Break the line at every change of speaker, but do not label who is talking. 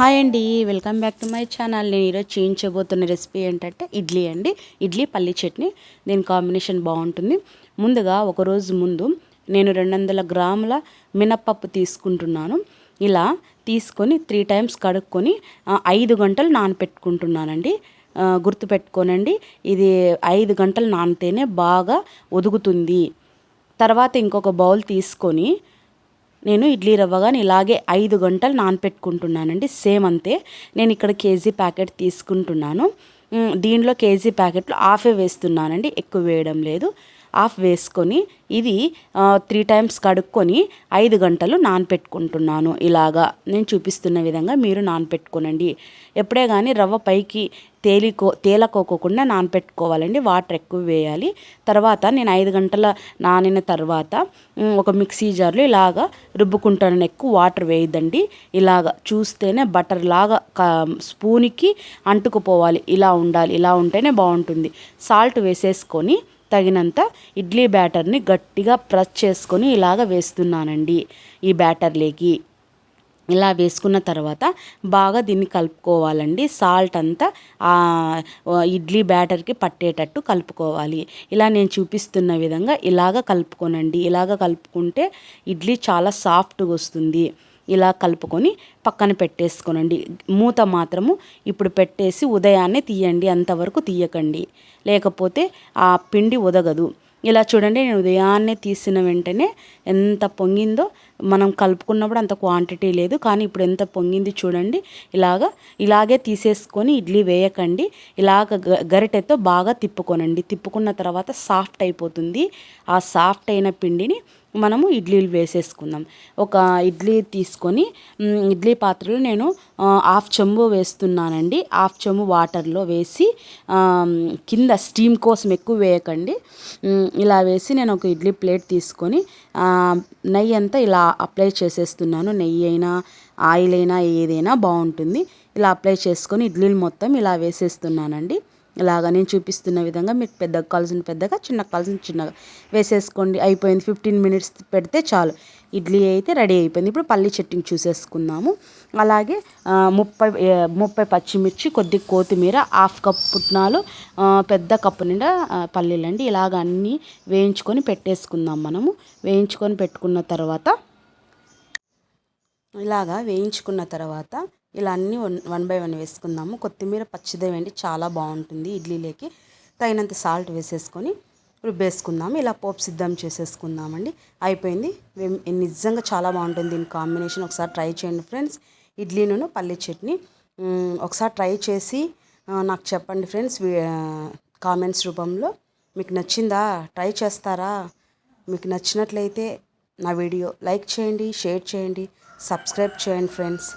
Hi అండి, welcome back to my channel. నేను ఈరోజు చేయించబోతున్న రెసిపీ ఏంటంటే ఇడ్లీ అండి. ఇడ్లీ పల్లి చట్నీ. దీని కాంబినేషన్ బాగుంటుంది. ముందుగా ఒకరోజు ముందు నేను 200 గ్రాముల మినప్పప్పు తీసుకుంటున్నాను. ఇలా తీసుకొని 3 టైమ్స్ కడుక్కొని 5 గంటలు నానపెట్టుకుంటున్నానండి. గుర్తుపెట్టుకోనండి, ఇది 5 గంటలు నానితేనే బాగా ఒదుగుతుంది. తర్వాత ఇంకొక బౌల్ తీసుకొని నేను ఇడ్లీ రవ్వగా ఇలాగే 5 గంటలు నానపెట్టుకుంటున్నానండి. సేమ్ అంతే. నేను ఇక్కడ కేజీ ప్యాకెట్ తీసుకుంటున్నాను. దీనిలో కేజీ ప్యాకెట్లు హాఫే వేస్తున్నానండి, ఎక్కువ వేయడం లేదు. హాఫ్ వేసుకొని ఇది 3 టైమ్స్ కడుక్కొని 5 గంటలు నానపెట్టుకుంటున్నాను. ఇలాగా నేను చూపిస్తున్న విధంగా మీరు నానపెట్టుకోనండి. ఎప్పుడే కానీ రవ్వ పైకి తేలకోకుండా నానపెట్టుకోవాలండి. వాటర్ ఎక్కువ వేయాలి. తర్వాత నేను 5 గంటల నానిన తర్వాత ఒక మిక్సీ జార్లో ఇలాగా రుబ్బుకుంటాను. ఎక్కువ వాటర్ వేయద్దండి. ఇలాగా చూస్తేనే బటర్ లాగా స్పూన్కి అంటుకుపోవాలి. ఇలా ఉండాలి. ఇలా ఉంటేనే బాగుంటుంది. సాల్ట్ వేసేసుకొని తగినంత ఇడ్లీ బ్యాటర్ని గట్టిగా ప్రెస్ చేసుకొని ఇలాగ వేస్తున్నానండి. ఈ బ్యాటర్లోకి ఇలా వేసుకున్న తర్వాత బాగా దీన్ని కలుపుకోవాలండి. సాల్ట్ అంతా ఇడ్లీ బ్యాటర్కి పట్టేటట్టు కలుపుకోవాలి. ఇలా నేను చూపిస్తున్న విధంగా ఇలాగ కలుపుకోనండి. ఇలాగ కలుపుకుంటే ఇడ్లీ చాలా సాఫ్ట్గా వస్తుంది. ఇలా కలుపుకొని పక్కన పెట్టేసుకోనండి. మూత మాత్రము ఇప్పుడు పెట్టేసి ఉదయాన్నే తీయండి. అంతవరకు తీయకండి, లేకపోతే ఆ పిండి ఉదగదు. ఇలా చూడండి, నేను ఉదయాన్నే తీసిన వెంటనే ఎంత పొంగిందో. మనం కలుపుకున్నప్పుడు అంత క్వాంటిటీ లేదు, కానీ ఇప్పుడు ఎంత పొంగింది చూడండి. ఇలాగే తీసేసుకొని ఇడ్లీ వేయకండి. గరిటెతో బాగా తిప్పుకోనండి. తిప్పుకున్న తర్వాత సాఫ్ట్ అయిపోతుంది. ఆ సాఫ్ట్ అయిన పిండిని మనము ఇడ్లీలు వేసేసుకుందాం. ఒక ఇడ్లీ తీసుకొని ఇడ్లీ పాత్రలో నేను హాఫ్ చెంబు వేస్తున్నానండి. హాఫ్ చెంబు వాటర్లో వేసి కింద స్టీమ్ కోసం ఎక్కువ వేయకండి. ఇలా వేసి నేను ఒక ఇడ్లీ ప్లేట్ తీసుకొని నెయ్యి అంతా ఇలా అప్లై చేసేస్తున్నాను. నెయ్యి అయినా ఆయిల్ అయినా ఏదైనా బాగుంటుంది. ఇలా అప్లై చేసుకొని ఇడ్లీలు మొత్తం ఇలా వేసేస్తున్నానండి. ఇలాగ నేను చూపిస్తున్న విధంగా మీకు పెద్దగా కావాల్సిన పెద్దగా, చిన్నగా కావాల్సిన చిన్నగా వేసేసుకోండి. అయిపోయింది. 15 మినిట్స్ పెడితే చాలు. ఇడ్లీ అయితే రెడీ అయిపోయింది. ఇప్పుడు పల్లి చట్నీ చూసేసుకుందాము. అలాగే 30 పచ్చిమిర్చి, కొద్ది కొత్తిమీర, హాఫ్ కప్ పుట్నాలు, పెద్ద కప్పు నిండా పల్లీలండి. ఇలాగ అన్నీ వేయించుకొని పెట్టేసుకుందాం. మనము వేయించుకొని పెట్టుకున్న తర్వాత ఇలా అన్నీ 1 బై 1 వేసుకుందాము. కొత్తిమీర పచ్చిదే వేయండి, చాలా బాగుంటుంది ఇడ్లీలోకి. తగినంత సాల్ట్ వేసేసుకొని రుబ్బేసుకుందాము. ఇలా పోపు సిద్ధం చేసేసుకుందామండి. అయిపోయింది. నిజంగా చాలా బాగుంటుంది దీని కాంబినేషన్. ఒకసారి ట్రై చేయండి ఫ్రెండ్స్. ఇడ్లీను పల్లి చట్నీ ఒకసారి ట్రై చేసి నాకు చెప్పండి ఫ్రెండ్స్, కామెంట్స్ రూపంలో. మీకు నచ్చిందా? ట్రై చేస్తారా? మీకు నచ్చినట్లయితే నా వీడియో లైక్ చేయండి, షేర్ చేయండి, సబ్స్క్రైబ్ చేయండి ఫ్రెండ్స్.